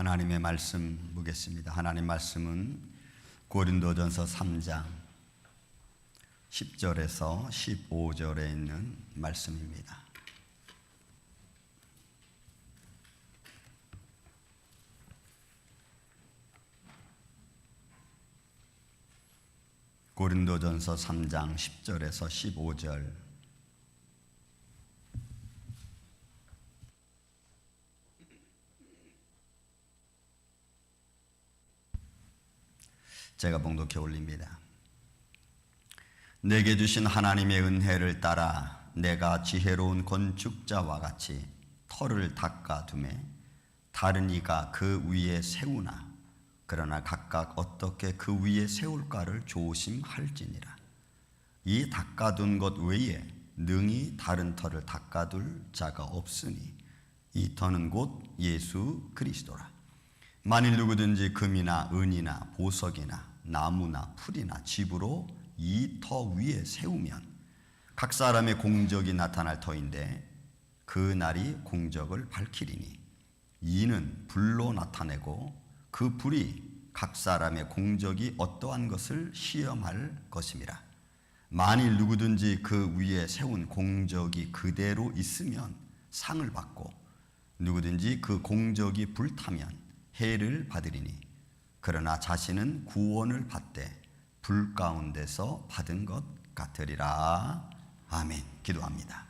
하나님의 말씀 보겠습니다. 하나님 말씀은 고린도전서 3장 10절에서 15절에 있는 말씀입니다. 고린도전서 3장 10절에서 15절. 제가 봉독해 올립니다. 내게 주신 하나님의 은혜를 따라 내가 지혜로운 건축자와 같이 터를 닦아두매 다른 이가 그 위에 세우나 그러나 각각 어떻게 그 위에 세울까를 조심할지니라. 이 닦아둔 것 외에 능히 다른 터를 닦아둘 자가 없으니 이 터는 곧 예수 그리스도라. 만일 누구든지 금이나 은이나 보석이나 나무나 풀이나 집으로 이 터 위에 세우면 각 사람의 공적이 나타날 터인데 그 날이 공적을 밝히리니 이는 불로 나타내고 그 불이 각 사람의 공적이 어떠한 것을 시험할 것임이라. 만일 누구든지 그 위에 세운 공적이 그대로 있으면 상을 받고 누구든지 그 공적이 불타면 해를 받으리니 그러나 자신은 구원을 받되 불 가운데서 받은 것 같으리라. 아멘. 기도합니다.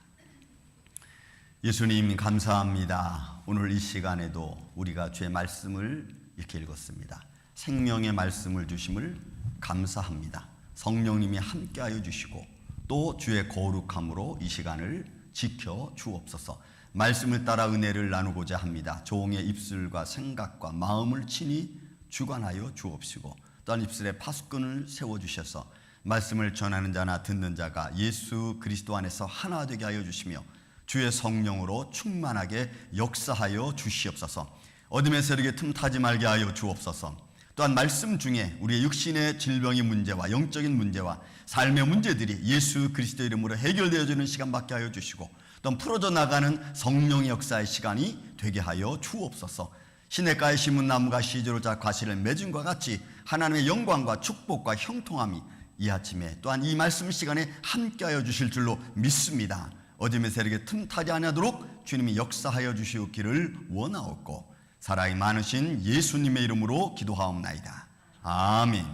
예수님 감사합니다. 오늘 이 시간에도 우리가 주의 말씀을 이렇게 읽었습니다. 생명의 말씀을 주심을 감사합니다. 성령님이 함께하여 주시고 또 주의 거룩함으로 이 시간을 지켜 주옵소서. 말씀을 따라 은혜를 나누고자 합니다. 종의 입술과 생각과 마음을 친히 주관하여 주옵시고 또한 입술에 파수꾼을 세워주셔서 말씀을 전하는 자나 듣는 자가 예수 그리스도 안에서 하나 되게 하여 주시며 주의 성령으로 충만하게 역사하여 주시옵소서. 어둠의 세력에 틈타지 말게 하여 주옵소서. 또한 말씀 중에 우리의 육신의 질병의 문제와 영적인 문제와 삶의 문제들이 예수 그리스도 이름으로 해결되어지는 시간 받게 하여 주시고 또한 풀어져 나가는 성령의 역사의 시간이 되게 하여 주옵소서. 시냇가에 심은 나무가 시조로 자 과실을 맺은 것 같이 하나님의 영광과 축복과 형통함이 이 아침에 또한 이 말씀 시간에 함께하여 주실 줄로 믿습니다. 어둠의 세력에 틈타지 아니하도록 주님이 역사하여 주시옵기를 원하옵고 사랑이 많으신 예수님의 이름으로 기도하옵나이다. 아멘.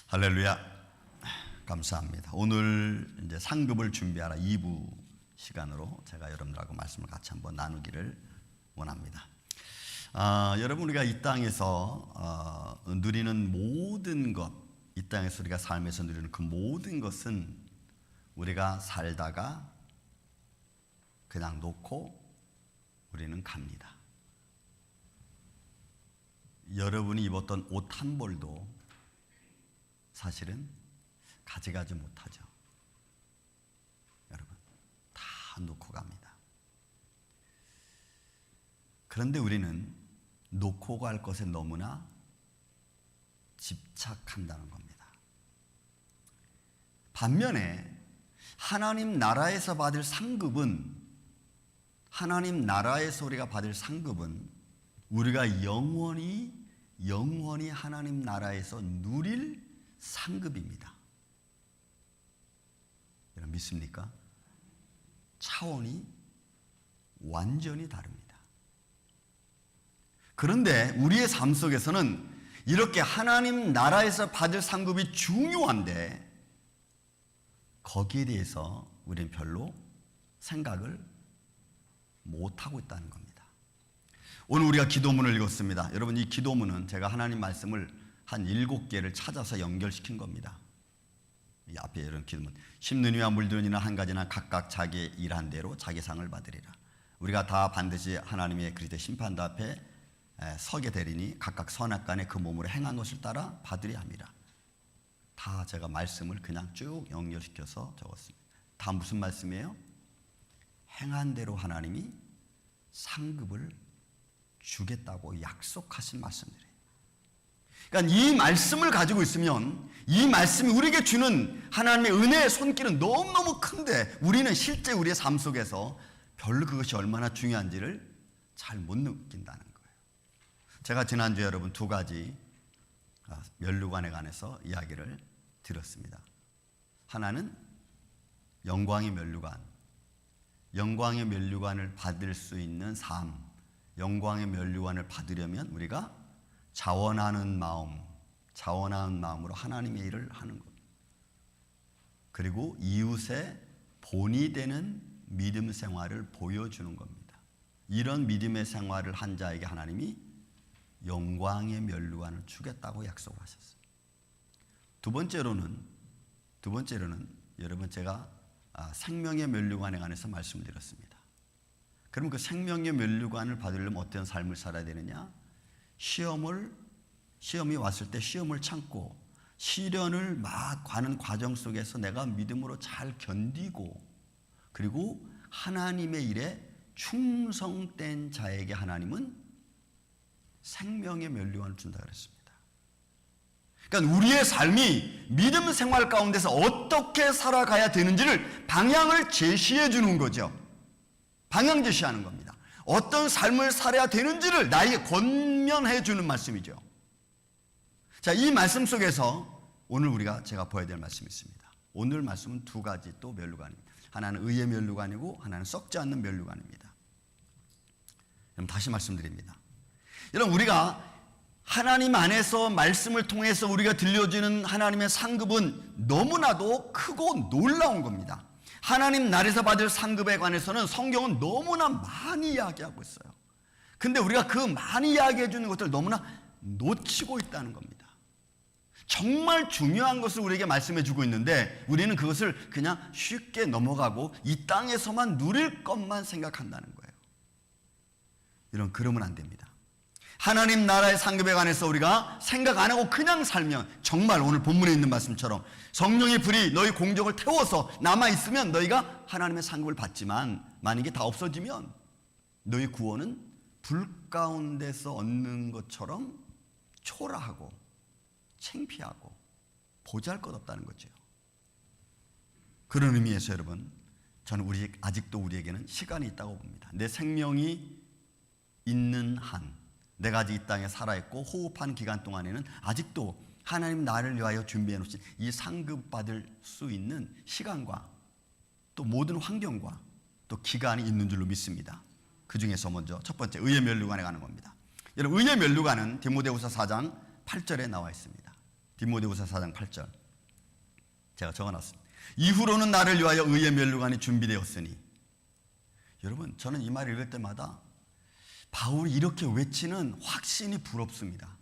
할렐루야. 감사합니다. 오늘 이제 상급을 준비하라 2부 시간으로 제가 여러분들하고 말씀을 같이 한번 나누기를 원합니다. 여러분 우리가 이 땅에서 누리는 모든 것, 이 땅에서 우리가 삶에서 누리는 그 모든 것은 우리가 살다가 그냥 놓고 우리는 갑니다. 여러분이 입었던 옷 한 벌도 사실은 가져가지 못하죠. 여러분 다 놓고 갑니다. 그런데 우리는 놓고 갈 것에 너무나 집착한다는 겁니다. 반면에 하나님 나라에서 받을 상급은, 하나님 나라에서 우리가 받을 상급은 우리가 영원히 하나님 나라에서 누릴 상급입니다. 여러분 믿습니까? 차원이 완전히 다릅니다. 그런데 우리의 삶 속에서는 이렇게 하나님 나라에서 받을 상급이 중요한데 거기에 대해서 우리는 별로 생각을 못하고 있다는 겁니다. 오늘 우리가 기도문을 읽었습니다. 여러분 이 기도문은 제가 하나님 말씀을 한 7개를 찾아서 연결시킨 겁니다. 이 앞에 이런 기도문, 심는 이와 물드는 이는 한 가지나 각각 자기 일한 대로 자기 상을 받으리라. 우리가 다 반드시 하나님의 그리스도의 심판대 앞에 서게 되리니 각각 선악간에 그 몸으로 행한 것을 따라 받으려 함이라. 다 제가 말씀을 그냥 쭉 연결시켜서 적었습니다. 다 무슨 말씀이에요? 행한 대로 하나님이 상급을 주겠다고 약속하신 말씀들이에요. 그러니까 이 말씀을 가지고 있으면 이 말씀이 우리에게 주는 하나님의 은혜의 손길은 너무너무 큰데 우리는 실제 우리의 삶 속에서 별로 그것이 얼마나 중요한지를 잘 못 느낀다는 거예요. 제가 지난주에 여러분 두 가지 면류관에 관해서 이야기를 드렸습니다. 하나는 영광의 면류관, 영광의 면류관을 받을 수 있는 삶, 영광의 면류관을 받으려면 우리가 자원하는 마음으로 하나님의 일을 하는 것. 그리고 이웃의 본이 되는 믿음 생활을 보여주는 겁니다. 이런 믿음의 생활을 한 자에게 하나님이 영광의 면류관을 주겠다고 약속하셨어요. 두 번째로는 여러분 제가 생명의 면류관에 관해서 말씀을 드렸습니다. 그럼 그 생명의 면류관을 받으려면 어떤 삶을 살아야 되느냐? 시험이 왔을 때 시험을 참고 시련을 막 가는 과정 속에서 내가 믿음으로 잘 견디고 그리고 하나님의 일에 충성된 자에게 하나님은 생명의 면류관을 준다 그랬습니다. 그러니까 우리의 삶이 믿음 생활 가운데서 어떻게 살아가야 되는지를 방향을 제시해 주는 거죠. 방향 제시하는 겁니다. 어떤 삶을 살아야 되는지를 나에게 권면해 주는 말씀이죠. 자, 이 말씀 속에서 오늘 제가 보아야 될 말씀이 있습니다. 오늘 말씀은 두 가지 또 면류관입니다. 하나는 의의 면류관이고 하나는 썩지 않는 면류관입니다. 그럼 다시 말씀드립니다. 여러분, 우리가 하나님 안에서 말씀을 통해서 우리가 들려주는 하나님의 상급은 너무나도 크고 놀라운 겁니다. 하나님 나라에서 받을 상급에 관해서는 성경은 너무나 많이 이야기하고 있어요. 근데 우리가 그 많이 이야기해 주는 것들을 너무나 놓치고 있다는 겁니다. 정말 중요한 것을 우리에게 말씀해 주고 있는데 우리는 그것을 그냥 쉽게 넘어가고 이 땅에서만 누릴 것만 생각한다는 거예요. 그러면 안 됩니다. 하나님 나라의 상급에 관해서 우리가 생각 안 하고 그냥 살면 정말 오늘 본문에 있는 말씀처럼 성령의 불이 너희 공적을 태워서 남아있으면 너희가 하나님의 상급을 받지만 만약에 다 없어지면 너희 구원은 불 가운데서 얻는 것처럼 초라하고 창피하고 보잘것없다는 거죠. 그런 의미에서 여러분, 저는 아직도 우리에게는 시간이 있다고 봅니다. 내 생명이 있는 한, 내가 아직 이 땅에 살아있고 호흡한 기간 동안에는 아직도 하나님 나를 위하여 준비해 놓으신 이 상급받을 수 있는 시간과 또 모든 환경과 또 기간이 있는 줄로 믿습니다. 그 중에서 먼저 첫 번째 의의 면류관에 가는 겁니다. 여러분, 의의 면류관은 디모데후서 4장 8절에 나와 있습니다. 디모데후서 4장 8절 제가 적어놨습니다. 이후로는 나를 위하여 의의 면류관이 준비되었으니. 여러분, 저는 이 말을 읽을 때마다 바울이 이렇게 외치는 확신이 부럽습니다.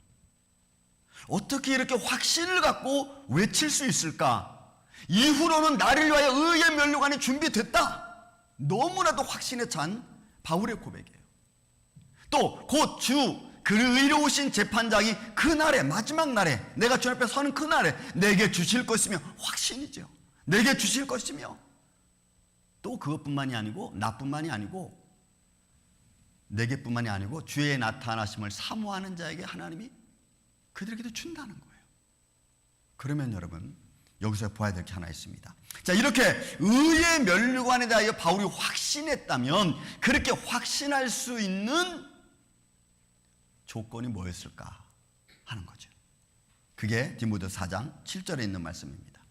어떻게 이렇게 확신을 갖고 외칠 수 있을까? 이후로는 나를 위하여 의의 면류관이 준비됐다. 너무나도 확신에 찬 바울의 고백이에요. 또 곧 그 의로우신 재판장이 그날에, 마지막 날에, 내가 주 앞에 서는 그날에 내게 주실 것이며, 확신이죠. 내게 주실 것이며, 또 그것뿐만이 아니고 나뿐만이 아니고 내게뿐만이 아니고 주의 나타나심을 사모하는 자에게 하나님이 그들에게도 준다는 거예요. 그러면 여러분, 여기서 보아야 될 게 하나 있습니다. 자, 이렇게 의의 면류관에 대하여 바울이 확신했다면 그렇게 확신할 수 있는 조건이 뭐였을까 하는 거죠. 그게 디모데후서 4장 7절에 있는 말씀입니다.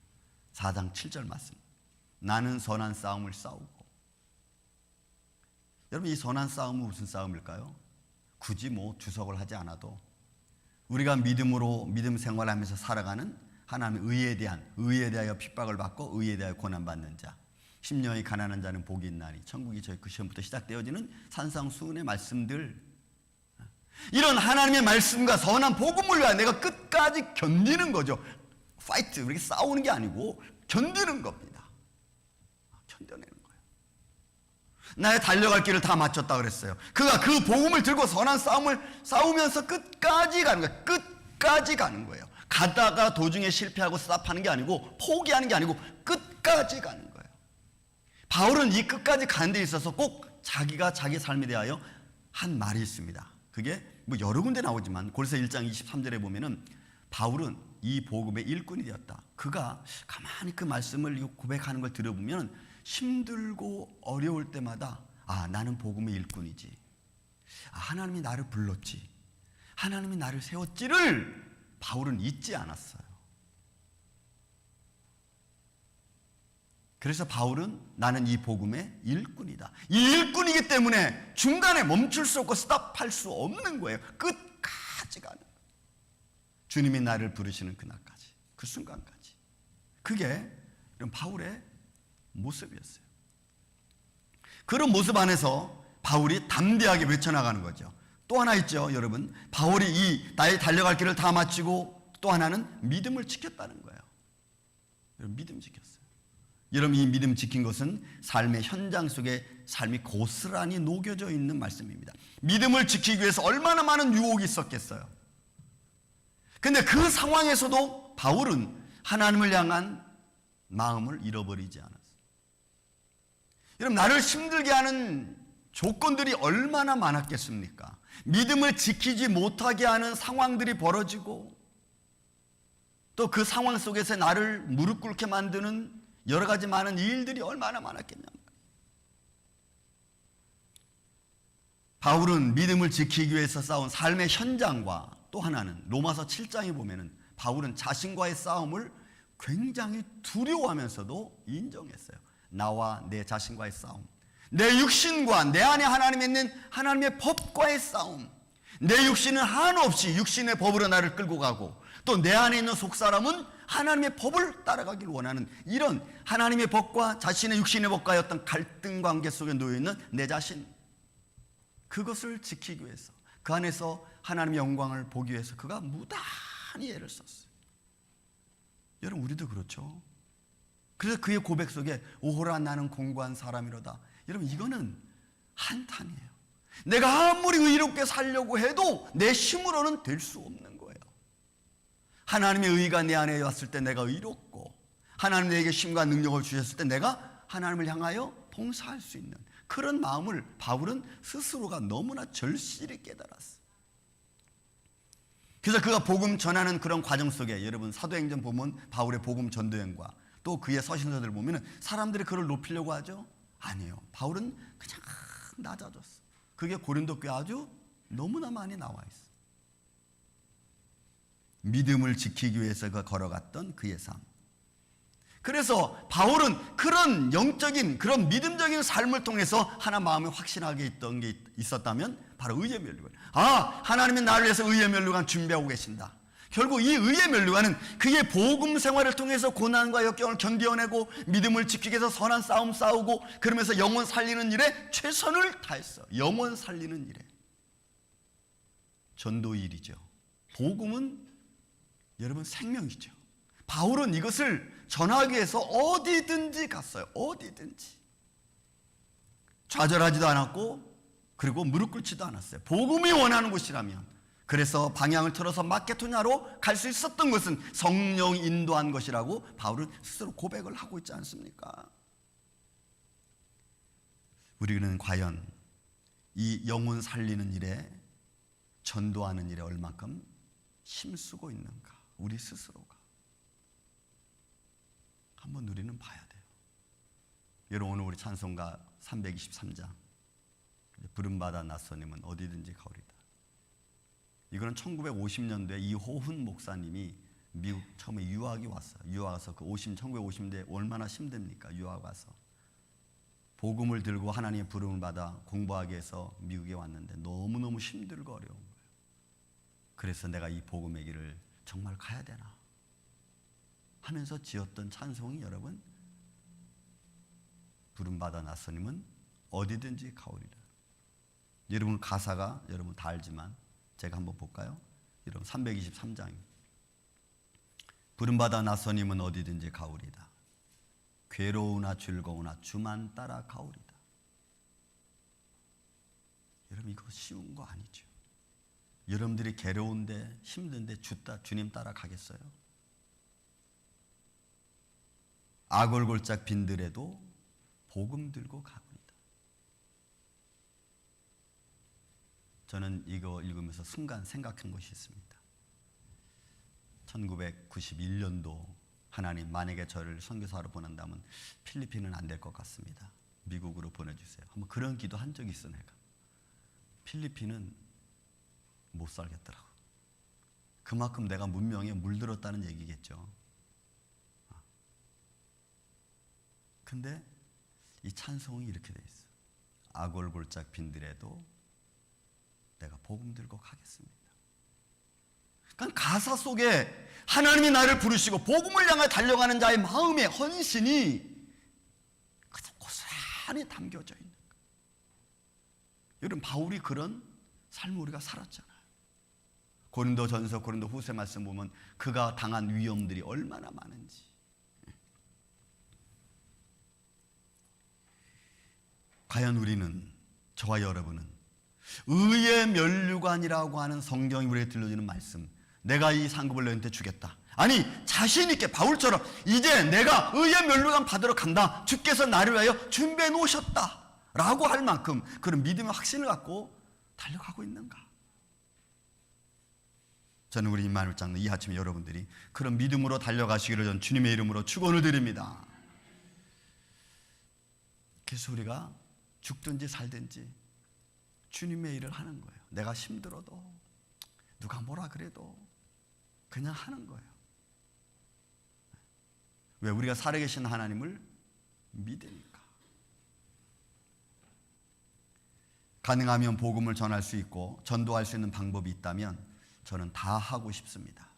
4장 7절 말씀. 나는 선한 싸움을 싸우고. 여러분, 이 선한 싸움은 무슨 싸움일까요? 굳이 주석을 하지 않아도 우리가 믿음 생활하면서 살아가는 하나님의 의에 대하여 핍박을 받고 의에 대하여 고난받는 자, 심령이 가난한 자는 복이 있나니 천국이 저희 그 시험부터 시작되어지는 산상수훈의 말씀들, 이런 하나님의 말씀과 선한 복음을 위하여 내가 끝까지 견디는 거죠. 파이트, 우리가 싸우는 게 아니고 견디는 겁니다. 견뎌내는 거예요. 나의 달려갈 길을 다 마쳤다 그랬어요. 그가 그 복음을 들고 선한 싸움을 싸우면서 끝까지 가는 거예요. 끝까지 가는 거예요. 가다가 도중에 실패하고 스탑하는 게 아니고 포기하는 게 아니고 끝까지 가는 거예요. 바울은 이 끝까지 가는 데 있어서 꼭 자기가 자기 삶에 대하여 한 말이 있습니다. 그게 여러 군데 나오지만 골로새 1장 23절에 보면은 바울은 이 복음의 일꾼이 되었다. 그가 가만히 그 말씀을 고백하는 걸 들어보면 힘들고 어려울 때마다 나는 복음의 일꾼이지. 하나님이 나를 불렀지, 하나님이 나를 세웠지를 바울은 잊지 않았어요. 그래서 바울은 나는 이 복음의 일꾼이다. 이 일꾼이기 때문에 중간에 멈출 수 없고 스탑할 수 없는 거예요. 끝까지 가는 거예요. 주님이 나를 부르시는 그날까지, 그 순간까지. 그게 이런 바울의 모습이었어요. 그런 모습 안에서 바울이 담대하게 외쳐나가는 거죠. 또 하나 있죠, 여러분. 바울이 이 나의 달려갈 길을 다 마치고 또 하나는 믿음을 지켰다는 거예요. 여러분, 믿음 지켰어요. 여러분, 이 믿음 지킨 것은 삶의 현장 속에 삶이 고스란히 녹여져 있는 말씀입니다. 믿음을 지키기 위해서 얼마나 많은 유혹이 있었겠어요. 근데 그 상황에서도 바울은 하나님을 향한 마음을 잃어버리지 않았어요. 여러분, 나를 힘들게 하는 조건들이 얼마나 많았겠습니까? 믿음을 지키지 못하게 하는 상황들이 벌어지고 또 그 상황 속에서 나를 무릎 꿇게 만드는 여러 가지 많은 일들이 얼마나 많았겠냐. 바울은 믿음을 지키기 위해서 싸운 삶의 현장과 또 하나는 로마서 7장에 보면은 바울은 자신과의 싸움을 굉장히 두려워하면서도 인정했어요. 나와 내 자신과의 싸움, 내 육신과 내 안에 하나님이 있는 하나님의 법과의 싸움. 내 육신은 한없이 육신의 법으로 나를 끌고 가고 또 내 안에 있는 속사람은 하나님의 법을 따라가길 원하는 이런 하나님의 법과 자신의 육신의 법과의 어떤 갈등 관계 속에 놓여있는 내 자신, 그것을 지키기 위해서, 그 안에서 하나님의 영광을 보기 위해서 그가 무단히 애를 썼어요. 여러분, 우리도 그렇죠. 그래서 그의 고백 속에 오호라 나는 공고한 사람이로다. 여러분, 이거는 한탄이에요. 내가 아무리 의롭게 살려고 해도 내 힘으로는 될 수 없는 거예요. 하나님의 의가 내 안에 왔을 때 내가 의롭고 하나님 내게 힘과 능력을 주셨을 때 내가 하나님을 향하여 봉사할 수 있는 그런 마음을 바울은 스스로가 너무나 절실히 깨달았어요. 그래서 그가 복음 전하는 그런 과정 속에 여러분 사도행전 보면 바울의 복음 전도행과 또 그의 서신서들을 보면 사람들이 그를 높이려고 하죠? 아니에요. 바울은 그냥 낮아졌어. 그게 고린도 교회 아주 너무나 많이 나와 있어. 믿음을 지키기 위해서 그가 걸어갔던 그의 삶. 그래서 바울은 그런 영적인 그런 믿음적인 삶을 통해서 하나 마음에 확신하게 있던 게 있었다면 바로 의의 면류관. 하나님이 나를 위해서 의의 면류관 준비하고 계신다. 결국 이 의의 면류관은 그의 복음 생활을 통해서 고난과 역경을 견뎌내고 믿음을 지키기 위해서 선한 싸움 싸우고 그러면서 영혼 살리는 일에 최선을 다했어. 영혼 살리는 일에. 전도 일이죠. 복음은 여러분 생명이죠. 바울은 이것을 전하기 위해서 어디든지 갔어요. 어디든지. 좌절하지도 않았고 그리고 무릎 꿇지도 않았어요. 복음이 원하는 곳이라면. 그래서 방향을 틀어서 마케도냐로 갈 수 있었던 것은 성령이 인도한 것이라고 바울은 스스로 고백을 하고 있지 않습니까? 우리는 과연 이 영혼 살리는 일에 전도하는 일에 얼만큼 힘쓰고 있는가? 우리 스스로가 한번 우리는 봐야 돼요. 여러분, 오늘 우리 찬송가 323장 부름받아 나서님은 어디든지 가오리다. 이거는 1950년도에 이호훈 목사님이 미국 처음에 유학이 왔어요. 유학 와서 그 1950년대 얼마나 힘듭니까? 유학 와서 복음을 들고 하나님의 부름을 받아 공부하기 위해서 미국에 왔는데 너무너무 힘들고 어려운 거예요. 그래서 내가 이 복음의 길을 정말 가야 되나 하면서 지었던 찬송이 여러분 부름받아 나서님은 어디든지 가오리라. 여러분 가사가 여러분 다 알지만 제가 한번 볼까요? 여러분 323장 부름받아 나서님은 어디든지 가오리다. 괴로우나 즐거우나 주만 따라 가오리다. 여러분 이거 쉬운 거 아니죠. 여러분들이 괴로운데 힘든데 주님 따라 가겠어요? 아골골짝 빈들에도 복음 들고 가오리다. 저는 이거 읽으면서 순간 생각한 것이 있습니다. 1991년도 하나님 만약에 저를 선교사로 보낸다면 필리핀은 안 될 것 같습니다. 미국으로 보내주세요. 한번 그런 기도 한 적이 있어 내가. 필리핀은 못 살겠더라고. 그만큼 내가 문명에 물들었다는 얘기겠죠. 근데 이 찬송이 이렇게 돼 있어. 아골골짝 빈들에도 내가 복음 들고 가겠습니다. 그러니까 가사 속에 하나님이 나를 부르시고 복음을 향해 달려가는 자의 마음의 헌신이 그저 고스란히 담겨져 있는 거예요. 여러분, 바울이 그런 삶을 우리가 살았잖아요. 고린도전서, 고린도후서 말씀 보면 그가 당한 위험들이 얼마나 많은지. 과연 우리는, 저와 여러분은 의의 면류관이라고 하는 성경이 우리에게 들려주는 말씀, 내가 이 상급을 너희한테 주겠다, 아니 자신 있게 바울처럼 이제 내가 의의 면류관 받으러 간다, 주께서 나를 위하여 준비해 놓으셨다 라고 할 만큼 그런 믿음의 확신을 갖고 달려가고 있는가? 저는 우리 임마누엘 장로 이 아침에 여러분들이 그런 믿음으로 달려가시기를 전 주님의 이름으로 축원을 드립니다. 그래서 우리가 죽든지 살든지 주님의 일을 하는 거예요. 내가 힘들어도 누가 뭐라 그래도 그냥 하는 거예요. 왜? 우리가 살아계신 하나님을 믿으니까. 가능하면 복음을 전할 수 있고 전도할 수 있는 방법이 있다면 저는 다 하고 싶습니다.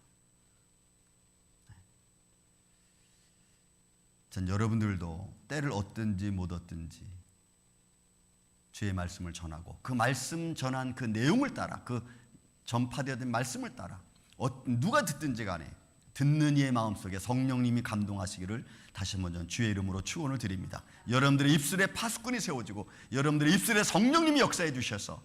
전 여러분들도 때를 얻든지 못 얻든지 주의 말씀을 전하고 그 말씀 전한 그 내용을 따라, 그 전파되어진 말씀을 따라 누가 듣든지 간에 듣는 이의 마음속에 성령님이 감동하시기를 다시 한번 주의 이름으로 축원을 드립니다. 여러분들의 입술에 파수꾼이 세워지고 여러분들의 입술에 성령님이 역사해 주셔서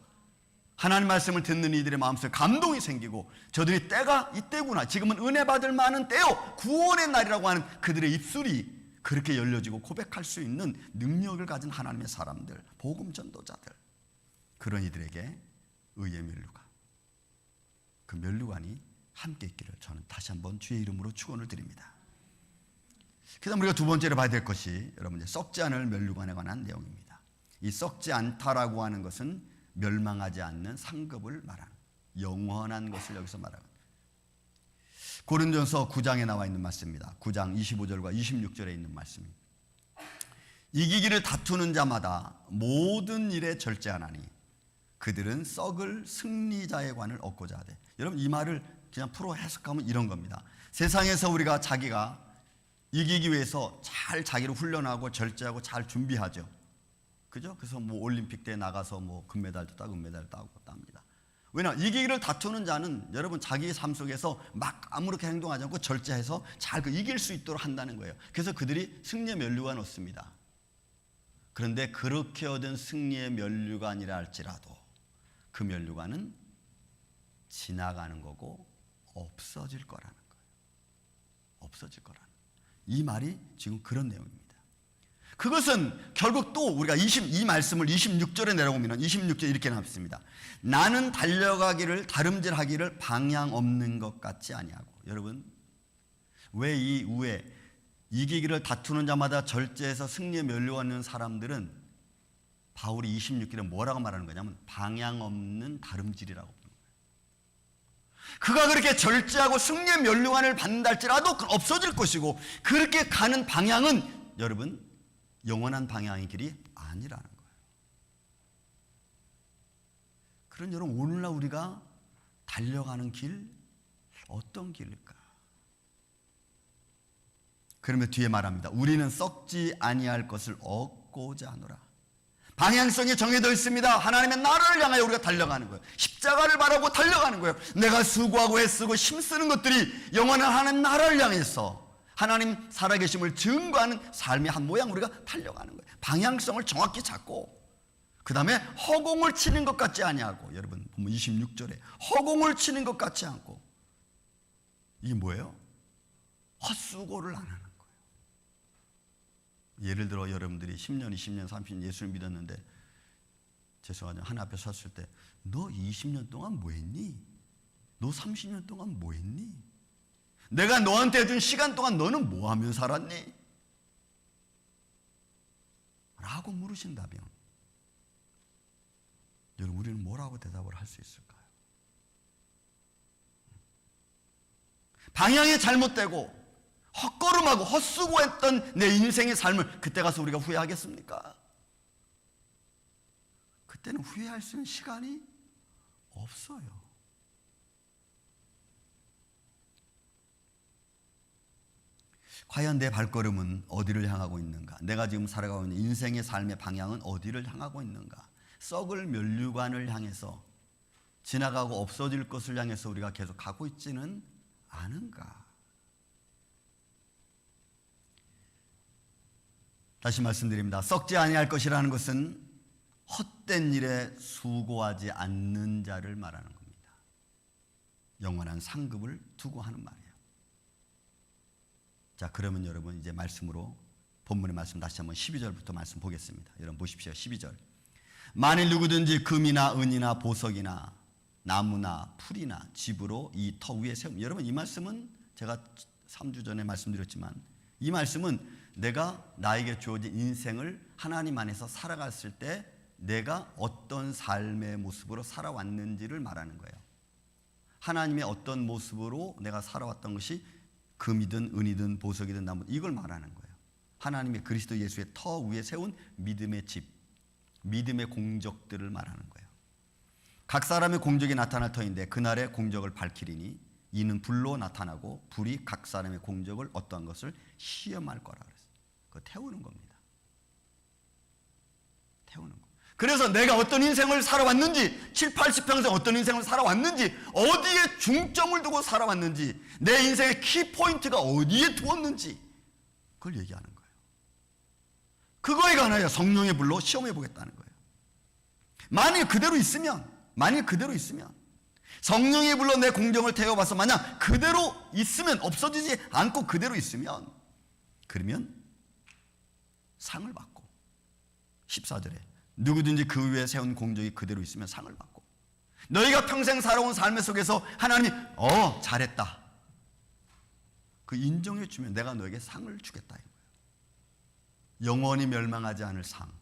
하나님 말씀을 듣는 이들의 마음속에 감동이 생기고 저들이 때가 이때구나, 지금은 은혜 받을 만한 때요, 구원의 날이라고 하는 그들의 입술이 그렇게 열려지고 고백할 수 있는 능력을 가진 하나님의 사람들, 복음 전도자들, 그런 이들에게 의의 면류관, 그 면류관이 함께 있기를 저는 다시 한번 주의 이름으로 축원을 드립니다. 그 다음 우리가 두 번째로 봐야 될 것이 여러분 썩지 않을 면류관에 관한 내용입니다. 이 썩지 않다라고 하는 것은 멸망하지 않는 상급을 말하는, 영원한 것을 여기서 말하는, 고린도전서 9장에 나와 있는 말씀입니다. 9장 25절과 26절에 있는 말씀입니다. 이기기를 다투는 자마다 모든 일에 절제하나니 그들은 썩을 승리자의 관을 얻고자 하되. 여러분, 이 말을 그냥 풀어 해석하면 이런 겁니다. 세상에서 우리가 자기가 이기기 위해서 잘 자기를 훈련하고 절제하고 잘 준비하죠. 그죠? 그래서 뭐 올림픽 때 나가서 뭐 금메달도 따고 은메달도 따고 땁니다. 왜냐하면 이기기를 다투는 자는 여러분 자기의 삶 속에서 막 아무렇게 행동하지 않고 절제해서 잘 이길 수 있도록 한다는 거예요. 그래서 그들이 승리의 면류관 얻습니다. 그런데 그렇게 얻은 승리의 면류관이라 할지라도 그 면류관은 지나가는 거고 없어질 거라는 거예요. 없어질 거라는, 이 말이 지금 그런 내용입니다. 그것은 결국 또 우리가 이 말씀을 26절에 내려오면 26절 이렇게 나왔습니다. 나는 달려가기를 다름질하기를 방향 없는 것 같지 아니하고. 여러분, 왜 이 위에 이기기를 다투는 자마다 절제해서 승리에 면류하는 사람들은 바울이 26절에 뭐라고 말하는 거냐면 방향 없는 다름질이라고. 그가 그렇게 절제하고 승리의 면류관을 받는다 할지라도 없어질 것이고 그렇게 가는 방향은 여러분 영원한 방향의 길이 아니라는 거예요. 그런 여러분, 오늘날 우리가 달려가는 길 어떤 길일까? 그러면 뒤에 말합니다. 우리는 썩지 아니할 것을 얻고자 하노라. 방향성이 정해져 있습니다. 하나님의 나라를 향하여 우리가 달려가는 거예요. 십자가를 바라고 달려가는 거예요. 내가 수고하고 애쓰고 힘쓰는 것들이 영원한 하나님 나라를 향해서 하나님 살아계심을 증거하는 삶의 한 모양 우리가 달려가는 거예요. 방향성을 정확히 잡고 그 다음에 허공을 치는 것 같지 아니하고. 여러분 보면 26절에 허공을 치는 것 같지 않고. 이게 뭐예요? 헛수고를 안 하는 거예요. 예를 들어 여러분들이 10년, 20년, 30년 예수를 믿었는데 죄송하지만 하나 앞에 섰을 때 너 20년 동안 뭐 했니? 너 30년 동안 뭐 했니? 내가 너한테 준 시간 동안 너는 뭐 하며 살았니? 라고 물으신다면 여러분, 우리는 뭐라고 대답을 할 수 있을까요? 방향이 잘못되고 헛걸음하고 헛수고했던 내 인생의 삶을 그때 가서 우리가 후회하겠습니까? 그때는 후회할 수 있는 시간이 없어요. 과연 내 발걸음은 어디를 향하고 있는가? 내가 지금 살아가고 있는 인생의 삶의 방향은 어디를 향하고 있는가? 썩을 면류관을 향해서 지나가고 없어질 것을 향해서 우리가 계속 가고 있지는 않은가? 다시 말씀드립니다. 썩지 아니할 것이라는 것은 헛된 일에 수고하지 않는 자를 말하는 겁니다. 영원한 상급을 두고 하는 말이에요. 자, 그러면 여러분 이제 말씀으로 본문의 말씀 다시 한번 12절부터 말씀 보겠습니다. 여러분 보십시오. 12절. 만일 누구든지 금이나 은이나 보석이나 나무나 풀이나 집으로 이 터 위에 세움. 여러분 이 말씀은 제가 3주 전에 말씀드렸지만 이 말씀은 내가 나에게 주어진 인생을 하나님 안에서 살아갔을 때 내가 어떤 삶의 모습으로 살아왔는지를 말하는 거예요. 하나님의 어떤 모습으로 내가 살아왔던 것이 금이든 은이든 보석이든 나무, 이걸 말하는 거예요. 하나님의 그리스도 예수의 터 위에 세운 믿음의 집, 믿음의 공적들을 말하는 거예요. 각 사람의 공적이 나타날 터인데 그날의 공적을 밝히리니 이는 불로 나타나고 불이 각 사람의 공적을 어떠한 것을 시험할 거라 그랬어요. 그거 태우는 겁니다. 태우는 거. 그래서 내가 어떤 인생을 살아왔는지, 7, 80평생 어떤 인생을 살아왔는지, 어디에 중점을 두고 살아왔는지, 내 인생의 키포인트가 어디에 두었는지 그걸 얘기하는 거예요. 그거에 관하여 성령의 불로 시험해 보겠다는 거예요. 만일 그대로 있으면 성령의 불로 내 공정을 태워봐서 만약 그대로 있으면, 없어지지 않고 그대로 있으면, 그러면 상을 받고, 14절에 누구든지 그 위에 세운 공적이 그대로 있으면 상을 받고, 너희가 평생 살아온 삶 속에서 하나님이 잘했다 그 인정해 주면 내가 너에게 상을 주겠다 이거예요. 영원히 멸망하지 않을 상,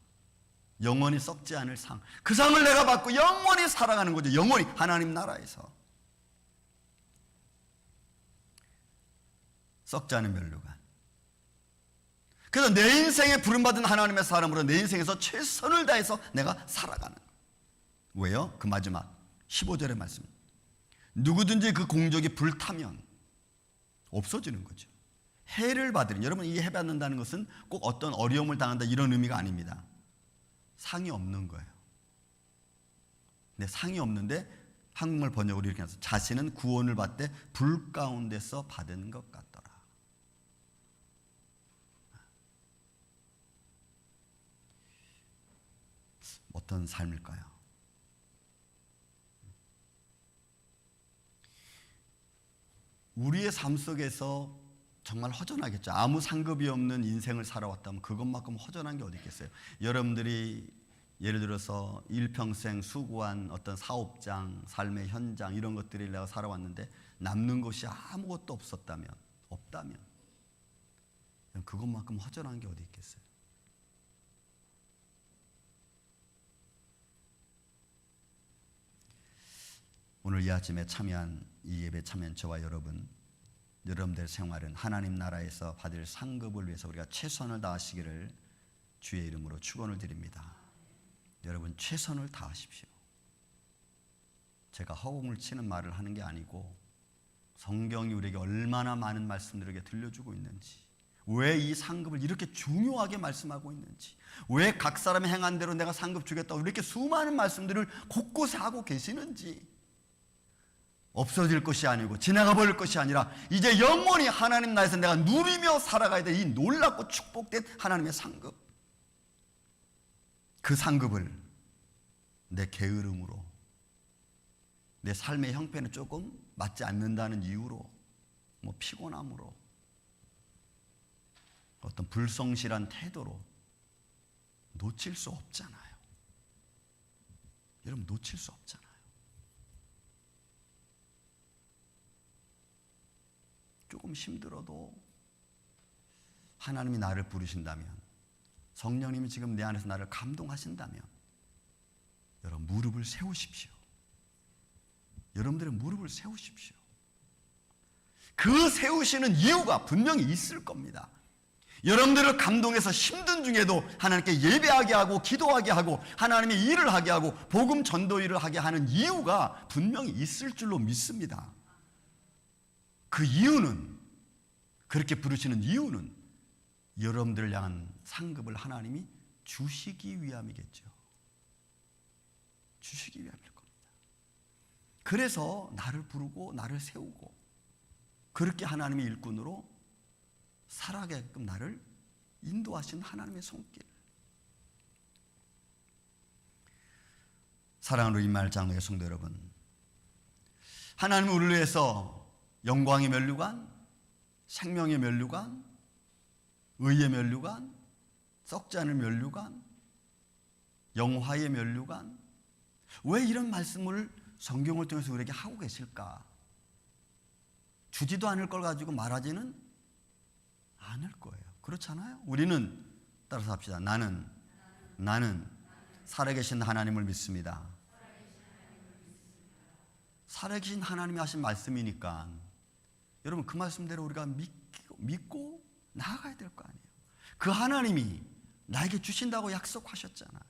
영원히 썩지 않을 상, 그 상을 내가 받고 영원히 살아가는 거죠. 영원히 하나님 나라에서. 썩지 않은 면류관. 그래서 내 인생에 부름받은 하나님의 사람으로 내 인생에서 최선을 다해서 내가 살아가는 거예요. 왜요? 그 마지막 15절의 말씀. 누구든지 그 공적이 불타면 없어지는 거죠. 해를 받으니, 여러분 이 해 받는다는 것은 꼭 어떤 어려움을 당한다 이런 의미가 아닙니다. 상이 없는 거예요. 근데 상이 없는데 한국말 번역으로 이렇게 해서 자신은 구원을 받되 불 가운데서 받은 것 같더라. 어떤 삶일까요? 우리의 삶 속에서 정말 허전하겠죠. 아무 상급이 없는 인생을 살아왔다면 그것만큼 허전한 게 어디 있겠어요. 여러분들이 예를 들어서 일평생 수고한 어떤 사업장, 삶의 현장 이런 것들이 내가 살아왔는데 남는 것이 아무것도 없다면 그것만큼 허전한 게 어디 있겠어요. 오늘 이 아침에 참여한 이 예배 참여한 저와 여러분들 생활은 하나님 나라에서 받을 상급을 위해서 우리가 최선을 다하시기를 주의 이름으로 축원을 드립니다. 여러분 최선을 다하십시오. 제가 허공을 치는 말을 하는 게 아니고 성경이 우리에게 얼마나 많은 말씀들을 들려주고 있는지, 왜 이 상급을 이렇게 중요하게 말씀하고 있는지, 왜 각 사람이 행한 대로 내가 상급 주겠다고 이렇게 수많은 말씀들을 곳곳에 하고 계시는지, 없어질 것이 아니고 지나가 버릴 것이 아니라 이제 영원히 하나님 나라에서 내가 누리며 살아가야 될 이 놀랍고 축복된 하나님의 상급, 그 상급을 내 게으름으로, 내 삶의 형편에 조금 맞지 않는다는 이유로, 피곤함으로, 어떤 불성실한 태도로 놓칠 수 없잖아요. 여러분 놓칠 수 없잖아요. 조금 힘들어도 하나님이 나를 부르신다면, 성령님이 지금 내 안에서 나를 감동하신다면 여러분 무릎을 세우십시오. 여러분들의 무릎을 세우십시오. 그 세우시는 이유가 분명히 있을 겁니다. 여러분들을 감동해서 힘든 중에도 하나님께 예배하게 하고 기도하게 하고 하나님의 일을 하게 하고 복음 전도 일을 하게 하는 이유가 분명히 있을 줄로 믿습니다. 그 이유는, 그렇게 부르시는 이유는 여러분들을 향한 상급을 하나님이 주시기 위함이겠죠. 주시기 위함일 겁니다. 그래서 나를 부르고 나를 세우고 그렇게 하나님의 일꾼으로 살아가게끔 나를 인도하신 하나님의 손길. 사랑하는 임마누엘 장로의 성도 여러분, 하나님은 우리를 위해서 영광의 면류관, 생명의 면류관, 의의 면류관, 썩지 않을 면류관, 영화의 면류관, 왜 이런 말씀을 성경을 통해서 우리에게 하고 계실까? 주지도 않을 걸 가지고 말하지는 않을 거예요. 그렇잖아요. 우리는 따라서 합시다. 나는 살아계신 하나님을 믿습니다. 살아계신 하나님이 하신 말씀이니까 여러분 그 말씀대로 우리가 믿고 나아가야 될 거 아니에요. 그 하나님이 나에게 주신다고 약속하셨잖아요.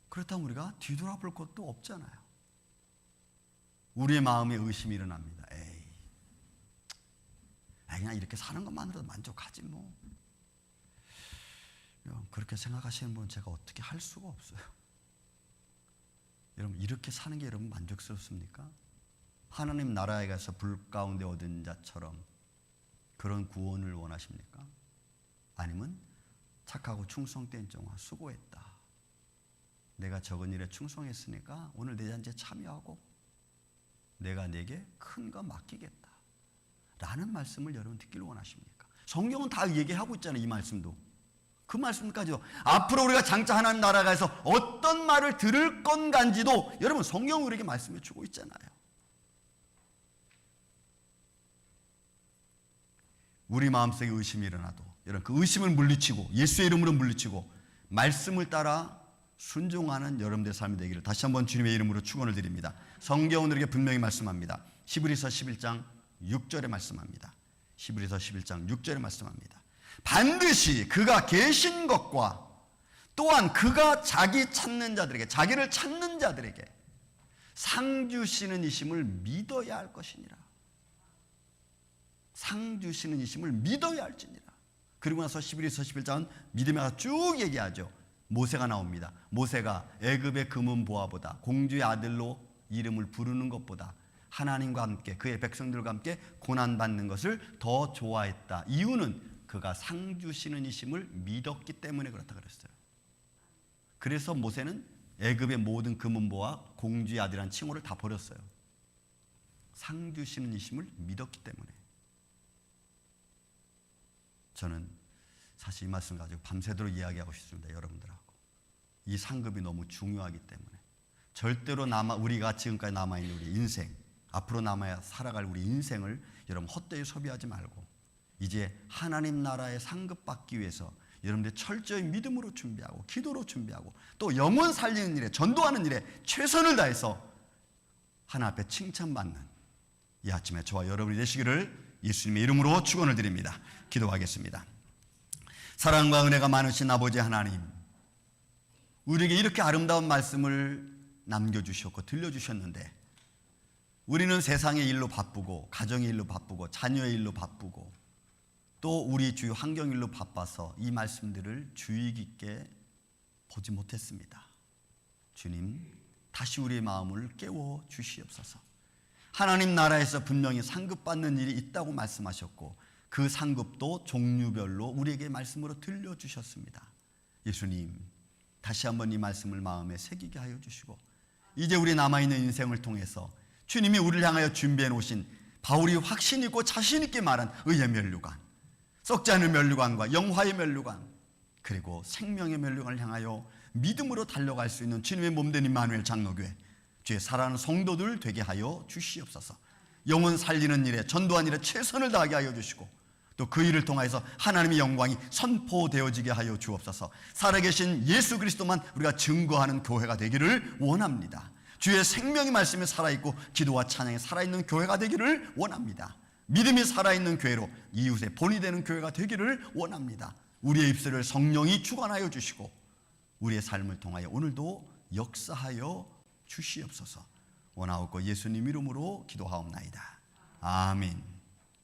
그렇다면 우리가 뒤돌아볼 것도 없잖아요. 우리의 마음에 의심이 일어납니다. 그냥 이렇게 사는 것만으로도 만족하지 뭐. 그렇게 생각하시는 분은 제가 어떻게 할 수가 없어요. 여러분 이렇게 사는 게 여러분 만족스럽습니까? 하나님 나라에 가서 불 가운데 얻은 자처럼 그런 구원을 원하십니까? 아니면 착하고 충성된 종아 수고했다. 내가 적은 일에 충성했으니까 오늘 내 잔치에 참여하고 내가 내게 큰 거 맡기겠다 라는 말씀을 여러분 듣기를 원하십니까? 성경은 다 얘기하고 있잖아요. 이 말씀도. 그 말씀까지도 앞으로 우리가 장차 하나님 나라에 가서 어떤 말을 들을 건간지도 여러분 성경은 우리에게 말씀해 주고 있잖아요. 우리 마음속에 의심이 일어나도 여러분 그 의심을 물리치고 예수의 이름으로 물리치고 말씀을 따라 순종하는 여러분들의 삶이 되기를 다시 한번 주님의 이름으로 축원을 드립니다. 성경은 우리에게 분명히 말씀합니다. 히브리서 11장 6절에 말씀합니다. 히브리서 11장 6절에 말씀합니다. 반드시 그가 계신 것과 또한 그가 자기를 찾는 자들에게 상 주시는 이심을 믿어야 할 것이니라. 상 주시는 이심을 믿어야 할지니라. 그리고 나서 히브리서 11장은 믿음에 쭉 얘기하죠. 모세가 나옵니다. 모세가 애굽의 금은 보화보다 공주의 아들로 이름을 부르는 것보다 하나님과 함께 그의 백성들과 함께 고난받는 것을 더 좋아했다. 이유는 그가 상 주시는 이심을 믿었기 때문에 그렇다 그랬어요. 그래서 모세는 애굽의 모든 금은 보화 공주의 아들이라는 칭호를 다 버렸어요. 상 주시는 이심을 믿었기 때문에. 저는 사실 이 말씀 가지고 밤새도록 이야기하고 싶습니다. 여러분들하고. 이 상급이 너무 중요하기 때문에 절대로 우리가 지금까지 남아있는 우리 인생, 앞으로 남아야 살아갈 우리 인생을 여러분 헛되이 소비하지 말고 이제 하나님 나라의 상급받기 위해서 여러분들 철저히 믿음으로 준비하고 기도로 준비하고 또 영혼 살리는 일에 전도하는 일에 최선을 다해서 하나님 앞에 칭찬받는 이 아침에 저와 여러분이 되시기를 예수님의 이름으로 축원을 드립니다. 기도하겠습니다. 사랑과 은혜가 많으신 아버지 하나님, 우리에게 이렇게 아름다운 말씀을 남겨주셨고 들려주셨는데 우리는 세상의 일로 바쁘고 가정의 일로 바쁘고 자녀의 일로 바쁘고 또 우리 주위 환경 일로 바빠서 이 말씀들을 주의 깊게 보지 못했습니다. 주님, 다시 우리의 마음을 깨워 주시옵소서. 하나님 나라에서 분명히 상급받는 일이 있다고 말씀하셨고 그 상급도 종류별로 우리에게 말씀으로 들려주셨습니다. 예수님, 다시 한번 이 말씀을 마음에 새기게 하여 주시고 이제 우리 남아있는 인생을 통해서 주님이 우리를 향하여 준비해 놓으신 바울이 확신 있고 자신 있게 말한 의의 면류관, 썩지 않은 면류관과 영화의 면류관, 그리고 생명의 면류관을 향하여 믿음으로 달려갈 수 있는 주님의 몸된 임마누엘 장로교회 주의 사랑하는 성도들 되게 하여 주시옵소서. 영혼 살리는 일에 전도한 일에 최선을 다하게 하여 주시고 또 그 일을 통하여서 하나님의 영광이 선포되어지게 하여 주옵소서. 살아계신 예수 그리스도만 우리가 증거하는 교회가 되기를 원합니다. 주의 생명의 말씀이 살아있고 기도와 찬양이 살아있는 교회가 되기를 원합니다. 믿음이 살아있는 교회로 이웃의 본이 되는 교회가 되기를 원합니다. 우리의 입술을 성령이 주관하여 주시고 우리의 삶을 통하여 오늘도 역사하여 주시옵소서. 원하옵고 예수님 이름으로 기도하옵나이다. 아멘.